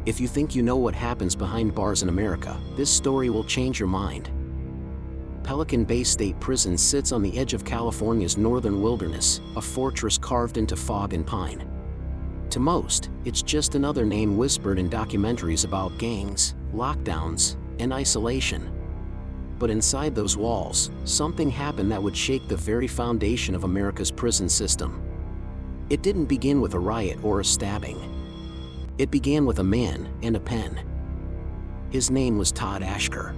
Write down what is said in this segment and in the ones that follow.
If you think you know what happens behind bars in America, this story will change your mind. Pelican Bay State Prison sits on the edge of California's northern wilderness, a fortress carved into fog and pine. To most, it's just another name whispered in documentaries about gangs, lockdowns, and isolation. But inside those walls, something happened that would shake the very foundation of America's prison system. It didn't begin with a riot or a stabbing. It began with a man and a pen. His name was Todd Ashker.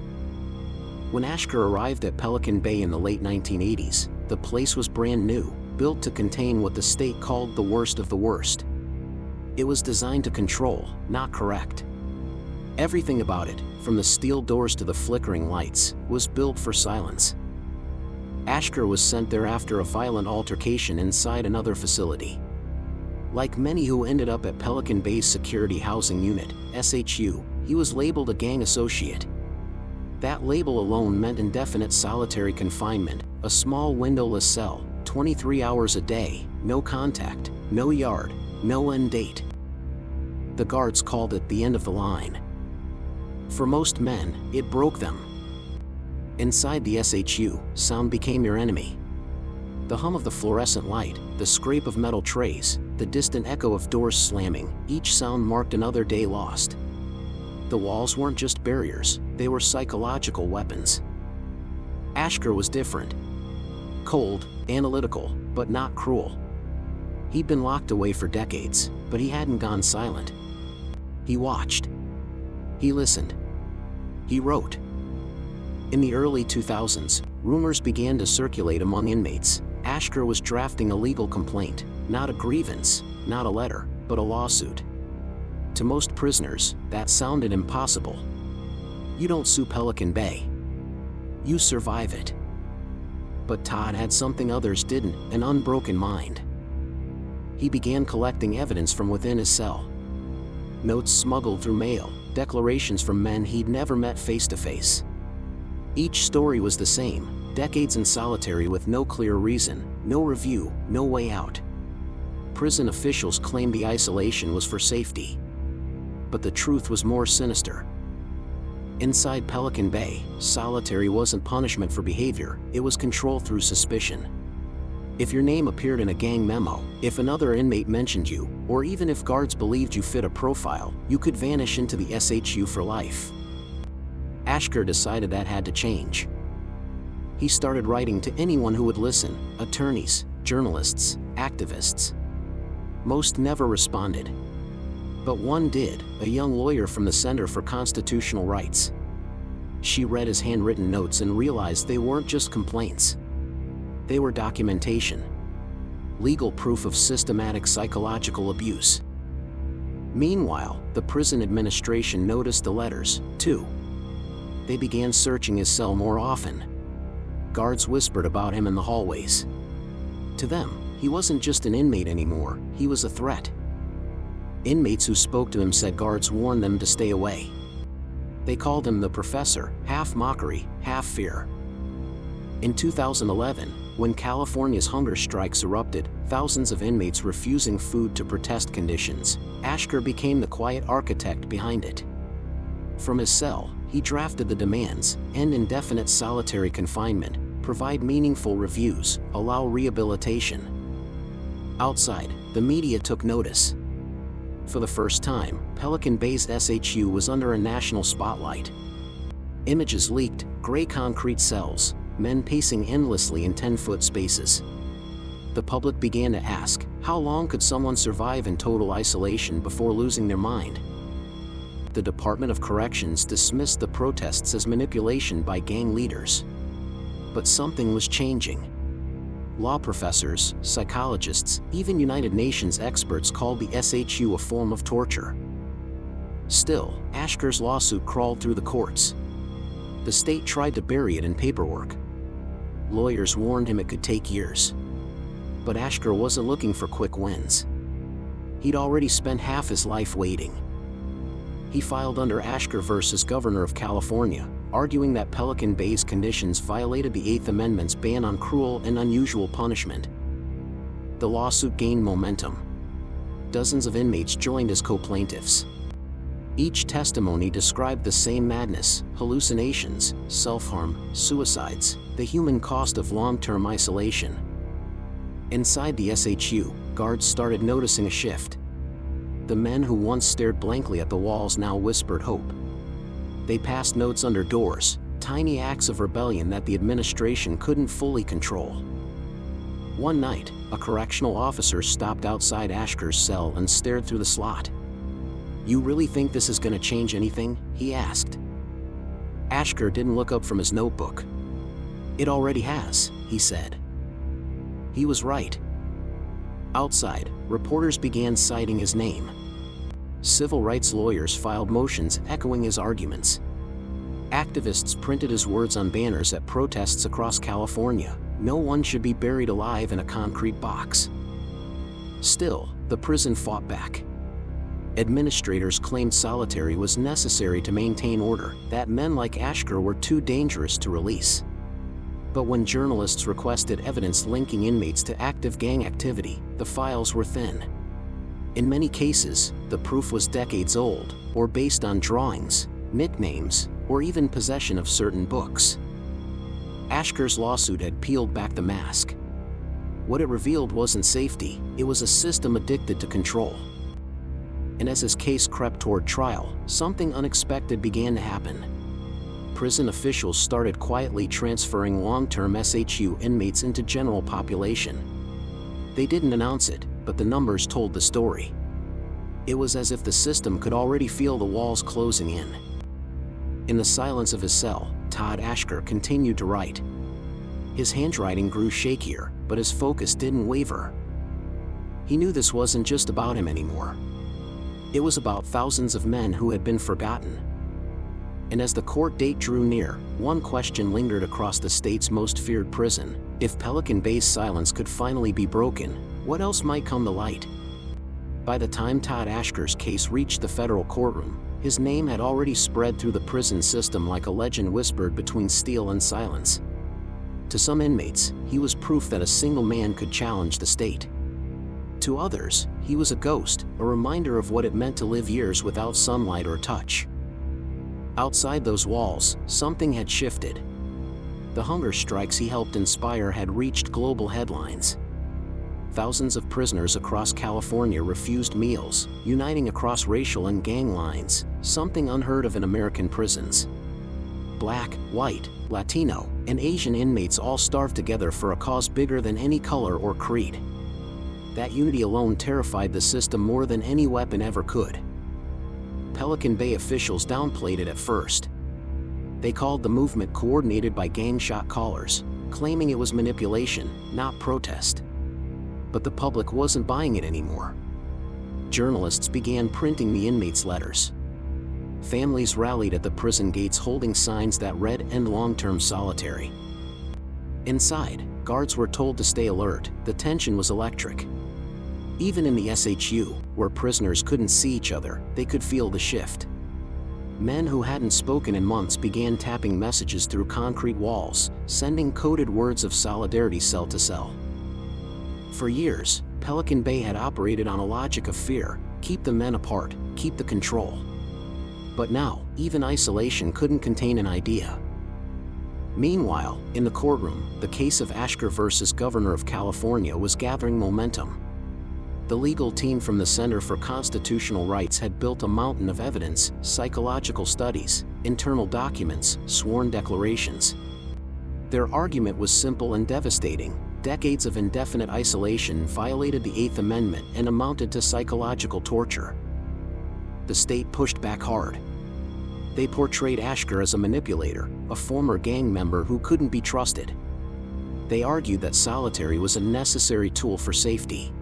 When Ashker arrived at Pelican Bay in the late 1980s, the place was brand new, built to contain what the state called the worst of the worst. It was designed to control, not correct. Everything about it, from the steel doors to the flickering lights, was built for silence. Ashker was sent there after a violent altercation inside another facility. Like many who ended up at Pelican Bay's Security Housing Unit, SHU, he was labeled a gang associate. That label alone meant indefinite solitary confinement, a small windowless cell, 23 hours a day, no contact, no yard, no end date. The guards called it the end of the line. For most men, it broke them. Inside the SHU, sound became your enemy. The hum of the fluorescent light, the scrape of metal trays, the distant echo of doors slamming, each sound marked another day lost. The walls weren't just barriers, they were psychological weapons. Ashker was different. Cold, analytical, but not cruel. He'd been locked away for decades, but he hadn't gone silent. He watched. He listened. He wrote. In the early 2000s, rumors began to circulate among inmates. Ashker was drafting a legal complaint, not a grievance, not a letter, but a lawsuit. To most prisoners, that sounded impossible. You don't sue Pelican Bay. You survive it. But Todd had something others didn't, an unbroken mind. He began collecting evidence from within his cell. Notes smuggled through mail, declarations from men he'd never met face to face. Each story was the same, decades in solitary with no clear reason, no review, no way out. Prison officials claimed the isolation was for safety. But the truth was more sinister. Inside Pelican Bay, solitary wasn't punishment for behavior, it was control through suspicion. If your name appeared in a gang memo, if another inmate mentioned you, or even if guards believed you fit a profile, you could vanish into the SHU for life. Ashker decided that had to change. He started writing to anyone who would listen, attorneys, journalists, activists. Most never responded. But one did, a young lawyer from the Center for Constitutional Rights. She read his handwritten notes and realized they weren't just complaints. They were documentation. Legal proof of systematic psychological abuse. Meanwhile, the prison administration noticed the letters, too. They began searching his cell more often. Guards whispered about him in the hallways. To them, he wasn't just an inmate anymore, he was a threat. Inmates who spoke to him said guards warned them to stay away. They called him the professor, half mockery, half fear. In 2011, when California's hunger strikes erupted, thousands of inmates refusing food to protest conditions, Ashker became the quiet architect behind it. From his cell, he drafted the demands: end indefinite solitary confinement, provide meaningful reviews, allow rehabilitation. Outside, the media took notice. For the first time, Pelican Bay's SHU was under a national spotlight. Images leaked, gray concrete cells, men pacing endlessly in 10-foot spaces. The public began to ask, how long could someone survive in total isolation before losing their mind? The Department of Corrections dismissed the protests as manipulation by gang leaders. But something was changing. Law professors, psychologists, even United Nations experts called the SHU a form of torture. Still, Ashker's lawsuit crawled through the courts. The state tried to bury it in paperwork. Lawyers warned him it could take years. But Ashker wasn't looking for quick wins. He'd already spent half his life waiting. He filed under Ashker versus Governor of California, arguing that Pelican Bay's conditions violated the Eighth Amendment's ban on cruel and unusual punishment. The lawsuit gained momentum. Dozens of inmates joined as co-plaintiffs. Each testimony described the same madness, hallucinations, self-harm, suicides, the human cost of long-term isolation. Inside the SHU, guards started noticing a shift. The men who once stared blankly at the walls now whispered hope. They passed notes under doors, tiny acts of rebellion that the administration couldn't fully control. One night, a correctional officer stopped outside Ashker's cell and stared through the slot. "You really think this is going to change anything?" he asked. Ashker didn't look up from his notebook. "It already has," he said. He was right. Outside, reporters began citing his name. Civil rights lawyers filed motions echoing his arguments. Activists printed his words on banners at protests across California. No one should be buried alive in a concrete box. Still, the prison fought back. Administrators claimed solitary was necessary to maintain order, that men like Ashker were too dangerous to release. But when journalists requested evidence linking inmates to active gang activity, the files were thin. In many cases, the proof was decades old, or based on drawings, nicknames, or even possession of certain books. Ashker's lawsuit had peeled back the mask. What it revealed wasn't safety, it was a system addicted to control. And as his case crept toward trial, something unexpected began to happen. Prison officials started quietly transferring long-term SHU inmates into general population. They didn't announce it, but the numbers told the story. It was as if the system could already feel the walls closing in. In the silence of his cell, Todd Ashker continued to write. His handwriting grew shakier, but his focus didn't waver. He knew this wasn't just about him anymore. It was about thousands of men who had been forgotten. And as the court date drew near, one question lingered across the state's most feared prison. If Pelican Bay's silence could finally be broken, what else might come to light? By the time Todd Ashker's case reached the federal courtroom, his name had already spread through the prison system like a legend whispered between steel and silence. To some inmates, he was proof that a single man could challenge the state. To others, he was a ghost, a reminder of what it meant to live years without sunlight or touch. Outside those walls, something had shifted. The hunger strikes he helped inspire had reached global headlines. Thousands of prisoners across California refused meals, uniting across racial and gang lines, something unheard of in American prisons. Black, white, Latino, and Asian inmates all starved together for a cause bigger than any color or creed. That unity alone terrified the system more than any weapon ever could. Pelican Bay officials downplayed it at first. They called the movement coordinated by gang shot callers, claiming it was manipulation, not protest. But the public wasn't buying it anymore. Journalists began printing the inmates' letters. Families rallied at the prison gates holding signs that read "End long-term solitary." Inside, guards were told to stay alert. The tension was electric. Even in the SHU, where prisoners couldn't see each other, they could feel the shift. Men who hadn't spoken in months began tapping messages through concrete walls, sending coded words of solidarity cell to cell. For years, Pelican Bay had operated on a logic of fear: keep the men apart, keep the control. But now, even isolation couldn't contain an idea. Meanwhile, in the courtroom, the case of Ashker versus Governor of California was gathering momentum. The legal team from the Center for Constitutional Rights had built a mountain of evidence: psychological studies, internal documents, sworn declarations. Their argument was simple and devastating. Decades of indefinite isolation violated the Eighth Amendment and amounted to psychological torture. The state pushed back hard. They portrayed Ashker as a manipulator, a former gang member who couldn't be trusted. They argued that solitary was a necessary tool for safety.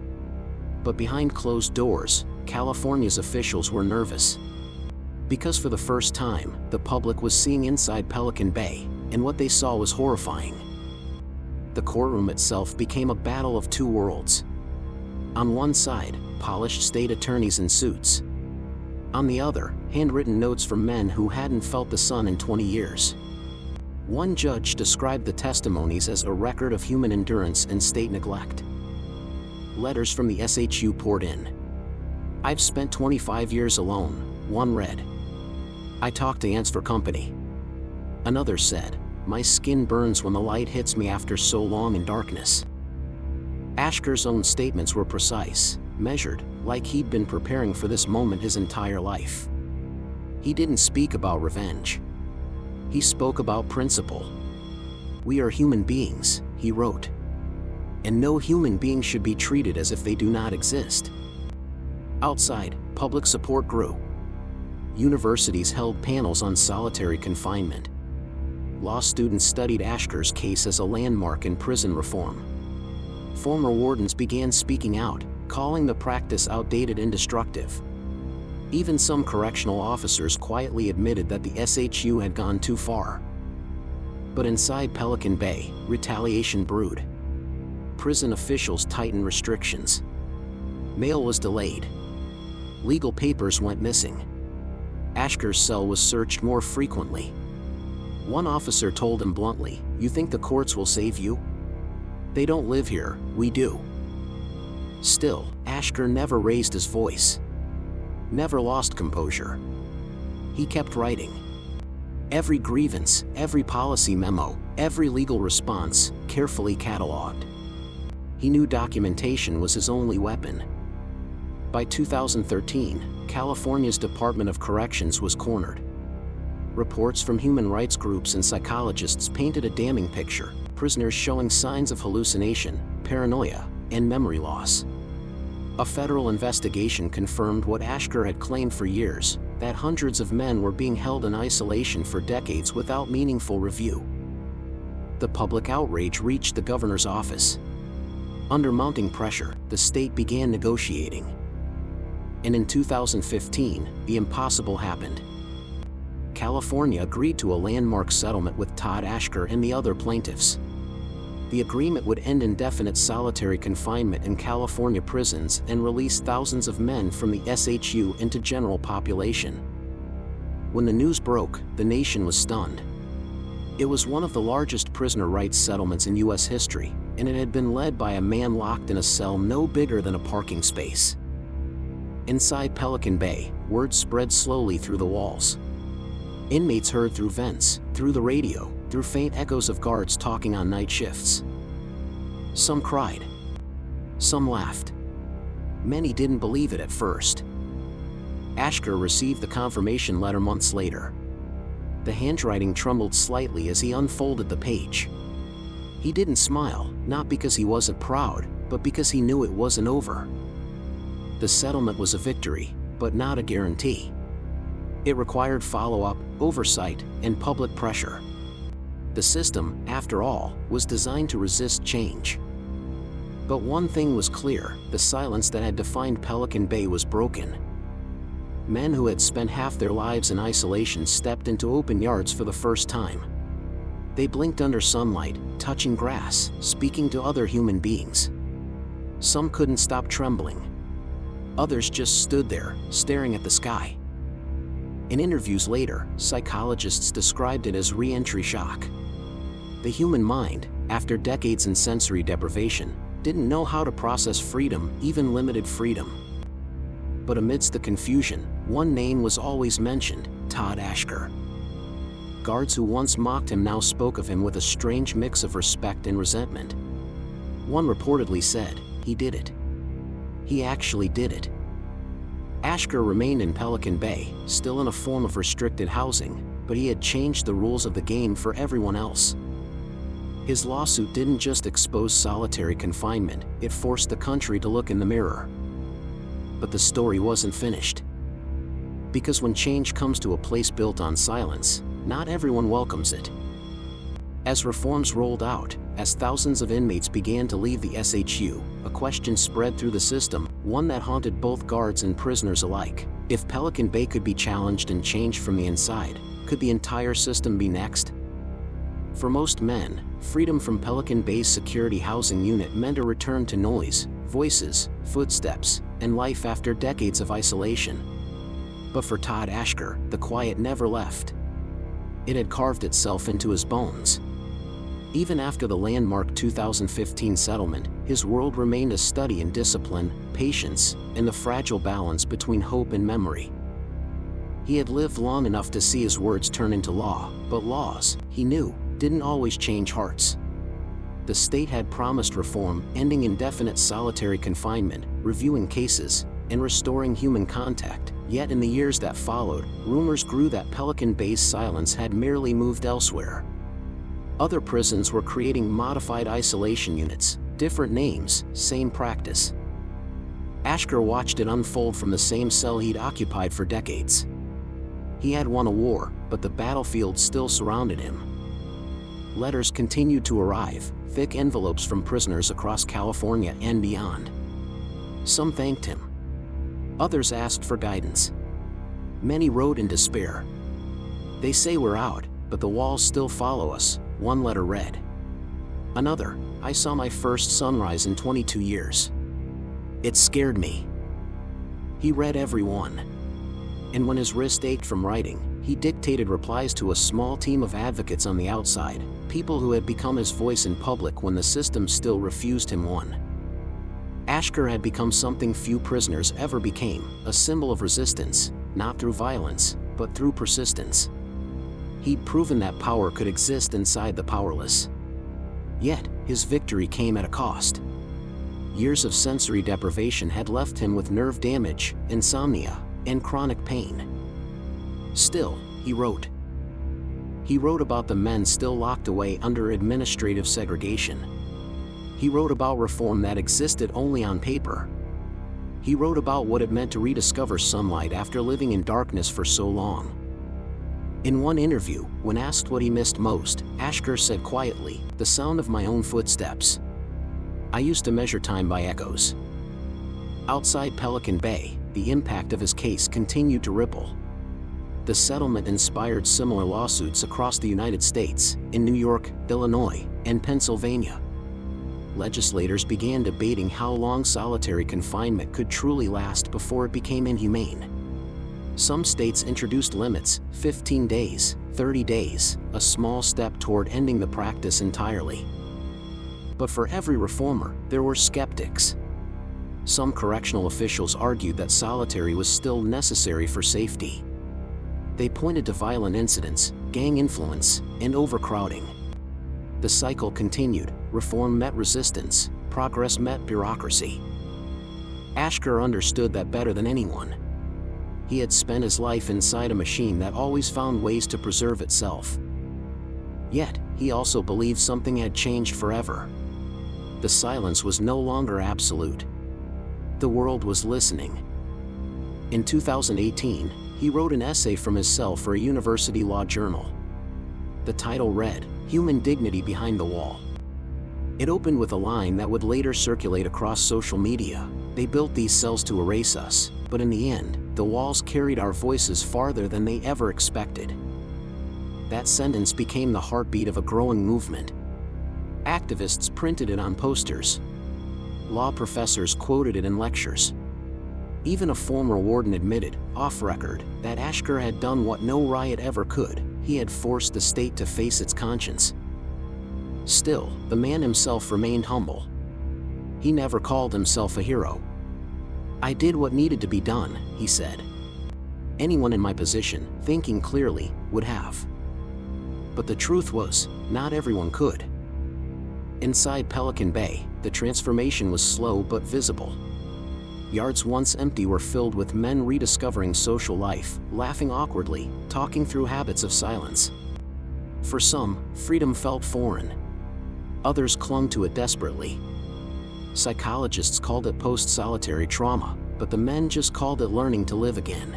But behind closed doors, California's officials were nervous. Because for the first time, the public was seeing inside Pelican Bay, and what they saw was horrifying. The courtroom itself became a battle of two worlds. On one side, polished state attorneys in suits. On the other, handwritten notes from men who hadn't felt the sun in 20 years. One judge described the testimonies as a record of human endurance and state neglect. Letters from the SHU poured in. "I've spent 25 years alone. One read, "I talk to ants for company." Another said, "My skin burns when the light hits me after so long in darkness." Asker's own statements were precise, measured, like he'd been preparing for this moment his entire life. He didn't speak about revenge. He spoke about principle. "We are human beings," he wrote. "And no human being should be treated as if they do not exist." Outside, public support grew. Universities held panels on solitary confinement. Law students studied Asker's case as a landmark in prison reform. Former wardens began speaking out, calling the practice outdated and destructive. Even some correctional officers quietly admitted that the SHU had gone too far. But inside Pelican Bay, retaliation brewed. Prison officials tightened restrictions. Mail was delayed. Legal papers went missing. Asker's cell was searched more frequently. One officer told him bluntly, "You think the courts will save you? They don't live here, we do." Still, Asker never raised his voice. Never lost composure. He kept writing. Every grievance, every policy memo, every legal response, carefully cataloged. He knew documentation was his only weapon. By 2013, California's Department of Corrections was cornered. Reports from human rights groups and psychologists painted a damning picture, prisoners showing signs of hallucination, paranoia, and memory loss. A federal investigation confirmed what Asker had claimed for years, that hundreds of men were being held in isolation for decades without meaningful review. The public outrage reached the governor's office. Under mounting pressure, the state began negotiating. And in 2015, the impossible happened. California agreed to a landmark settlement with Todd Asker and the other plaintiffs. The agreement would end indefinite solitary confinement in California prisons and release thousands of men from the SHU into general population. When the news broke, the nation was stunned. It was one of the largest prisoner rights settlements in U.S. history, and it had been led by a man locked in a cell no bigger than a parking space. Inside Pelican Bay, word spread slowly through the walls. Inmates heard through vents, through the radio, through faint echoes of guards talking on night shifts. Some cried. Some laughed. Many didn't believe it at first. Asker received the confirmation letter months later. The handwriting trembled slightly as he unfolded the page. He didn't smile, not because he wasn't proud, but because he knew it wasn't over. The settlement was a victory, but not a guarantee. It required follow-up, oversight, and public pressure. The system, after all, was designed to resist change. But one thing was clear, the silence that had defined Pelican Bay was broken. Men who had spent half their lives in isolation stepped into open yards for the first time. They blinked under sunlight, touching grass, speaking to other human beings. Some couldn't stop trembling. Others just stood there, staring at the sky. In interviews later, psychologists described it as re-entry shock. The human mind, after decades in sensory deprivation, didn't know how to process freedom, even limited freedom. But amidst the confusion, one name was always mentioned: Todd Asker. Guards who once mocked him now spoke of him with a strange mix of respect and resentment. One reportedly said, "He did it. He actually did it." Asker remained in Pelican Bay, still in a form of restricted housing, but he had changed the rules of the game for everyone else. His lawsuit didn't just expose solitary confinement, it forced the country to look in the mirror. But the story wasn't finished. Because when change comes to a place built on silence, not everyone welcomes it. As reforms rolled out, as thousands of inmates began to leave the SHU, a question spread through the system, one that haunted both guards and prisoners alike. If Pelican Bay could be challenged and changed from the inside, could the entire system be next? For most men, freedom from Pelican Bay's security housing unit meant a return to noise, voices, footsteps, and life after decades of isolation. But for Todd Asker, the quiet never left. It had carved itself into his bones. Even after the landmark 2015 settlement, his world remained a study in discipline, patience, and the fragile balance between hope and memory. He had lived long enough to see his words turn into law, but laws, he knew, didn't always change hearts. The state had promised reform, ending indefinite solitary confinement, reviewing cases, and restoring human contact. Yet in the years that followed, rumors grew that Pelican Bay's silence had merely moved elsewhere. Other prisons were creating modified isolation units, different names, same practice. Ashker watched it unfold from the same cell he'd occupied for decades. He had won a war, but the battlefield still surrounded him. Letters continued to arrive, thick envelopes from prisoners across California and beyond. Some thanked him. Others asked for guidance. Many wrote in despair. "They say we're out, but the walls still follow us," one letter read. Another, "I saw my first sunrise in 22 years. It scared me." He read every one. And when his wrist ached from writing, he dictated replies to a small team of advocates on the outside, people who had become his voice in public when the system still refused him one. Ashker had become something few prisoners ever became, a symbol of resistance, not through violence, but through persistence. He'd proven that power could exist inside the powerless. Yet, his victory came at a cost. Years of sensory deprivation had left him with nerve damage, insomnia, and chronic pain. Still, he wrote. He wrote about the men still locked away under administrative segregation. He wrote about reform that existed only on paper. He wrote about what it meant to rediscover sunlight after living in darkness for so long. In one interview, when asked what he missed most, Ashker said quietly, "The sound of my own footsteps. I used to measure time by echoes." Outside Pelican Bay, the impact of his case continued to ripple. The settlement inspired similar lawsuits across the United States, in New York, Illinois, and Pennsylvania. Legislators began debating how long solitary confinement could truly last before it became inhumane. Some states introduced limits, 15 days, 30 days, a small step toward ending the practice entirely. But for every reformer, there were skeptics. Some correctional officials argued that solitary was still necessary for safety. They pointed to violent incidents, gang influence, and overcrowding. The cycle continued, reform met resistance, progress met bureaucracy. Ashker understood that better than anyone. He had spent his life inside a machine that always found ways to preserve itself. Yet, he also believed something had changed forever. The silence was no longer absolute. The world was listening. In 2018, he wrote an essay from his cell for a university law journal. The title read, "Human Dignity Behind the Wall." It opened with a line that would later circulate across social media. "They built these cells to erase us, but in the end, the walls carried our voices farther than they ever expected." That sentence became the heartbeat of a growing movement. Activists printed it on posters. Law professors quoted it in lectures. Even a former warden admitted, off record, that Ashker had done what no riot ever could. He had forced the state to face its conscience. Still, the man himself remained humble. He never called himself a hero. "I did what needed to be done," he said. "Anyone in my position, thinking clearly, would have." But the truth was, not everyone could. Inside Pelican Bay, the transformation was slow but visible. Yards once empty were filled with men rediscovering social life, laughing awkwardly, talking through habits of silence. For some, freedom felt foreign. Others clung to it desperately. Psychologists called it post-solitary trauma, but the men just called it learning to live again.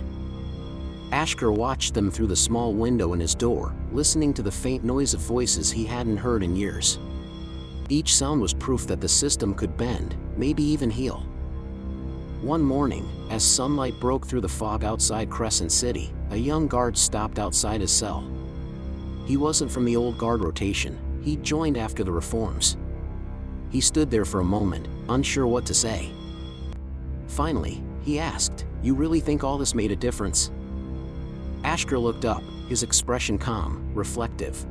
Ashker watched them through the small window in his door, listening to the faint noise of voices he hadn't heard in years. Each sound was proof that the system could bend, maybe even heal. One morning, as sunlight broke through the fog outside Crescent City, a young guard stopped outside his cell. He wasn't from the old guard rotation, he'd joined after the reforms. He stood there for a moment, unsure what to say. Finally, he asked, "You really think all this made a difference?" Ashker looked up, his expression calm, reflective.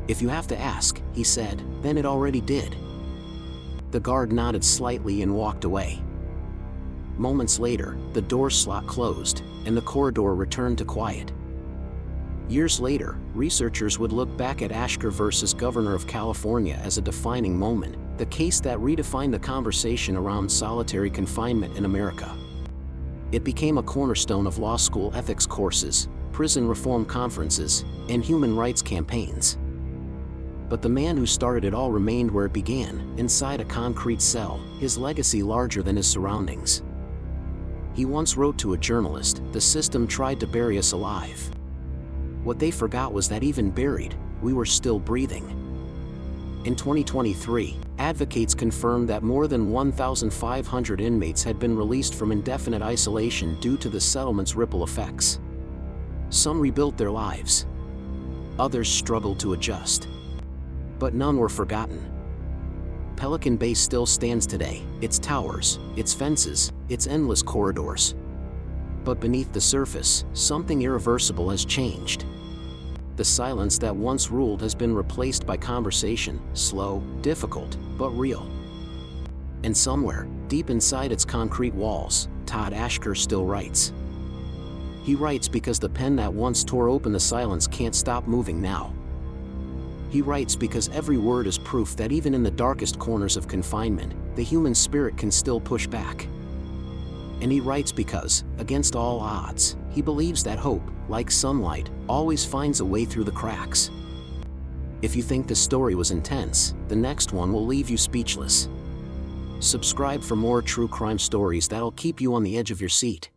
"If you have to ask," he said, "then it already did." The guard nodded slightly and walked away. Moments later, the door slot closed, and the corridor returned to quiet. Years later, researchers would look back at Ashker versus Governor of California as a defining moment, the case that redefined the conversation around solitary confinement in America. It became a cornerstone of law school ethics courses, prison reform conferences, and human rights campaigns. But the man who started it all remained where it began, inside a concrete cell, his legacy larger than his surroundings. He once wrote to a journalist, "The system tried to bury us alive. What they forgot was that even buried, we were still breathing." In 2023, advocates confirmed that more than 1,500 inmates had been released from indefinite isolation due to the settlement's ripple effects. Some rebuilt their lives. Others struggled to adjust. But none were forgotten. Pelican Bay still stands today, its towers, its fences, its endless corridors. But beneath the surface, something irreversible has changed. The silence that once ruled has been replaced by conversation, slow, difficult, but real. And somewhere, deep inside its concrete walls, Todd Ashker still writes. He writes because the pen that once tore open the silence can't stop moving now. He writes because every word is proof that even in the darkest corners of confinement, the human spirit can still push back. And he writes because, against all odds, he believes that hope, like sunlight, always finds a way through the cracks. If you think this story was intense, the next one will leave you speechless. Subscribe for more true crime stories that'll keep you on the edge of your seat.